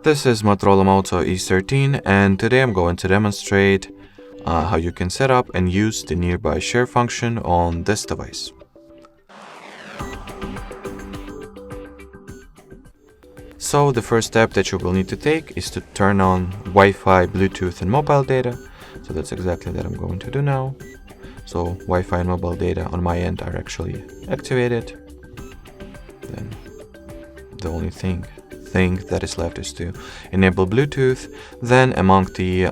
This is Motorola Moto E13, and today I'm going to demonstrate how you can set up and use the nearby share function on this device. So the first step that you will need to take is to turn on Wi-Fi, Bluetooth and mobile data. So that's exactly that I'm going to do now. So Wi-Fi and mobile data on my end are actually activated. Then the only thing that is left is to enable Bluetooth. Then among the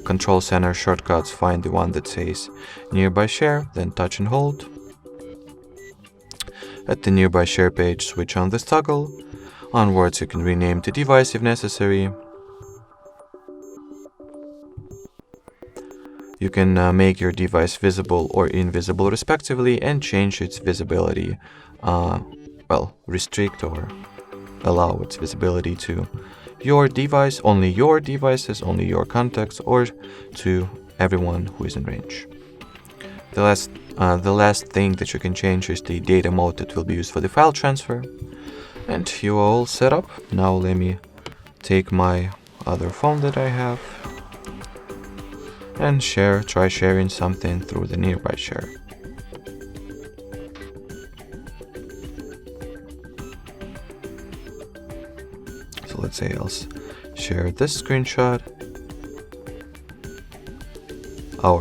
control center shortcuts, find the one that says nearby share, then touch and hold. At the nearby share page, switch on this toggle. Onwards, you can rename the device if necessary. You can make your device visible or invisible respectively and change its visibility, restrict or allow its visibility to your device, only your devices, only your contacts, or to everyone who is in range. The last thing that you can change is the data mode that will be used for the file transfer. And you are all set up. Now let me take my other phone that I have and try sharing something through the nearby share. So let's say I'll share this screenshot.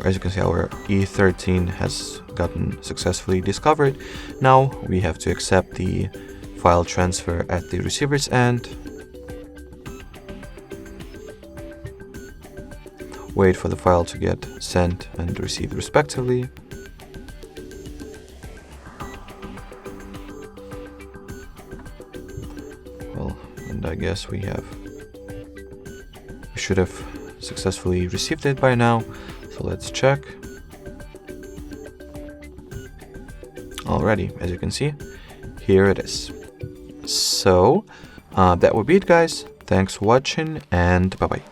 As you can see, our E13 has gotten successfully discovered. Now we have to accept the file transfer at the receiver's end. Wait for the file to get sent and received respectively. Well, and I guess we should have successfully received it by now. So let's check. Alrighty, as you can see, here it is. So that would be it, guys. Thanks for watching, and bye bye.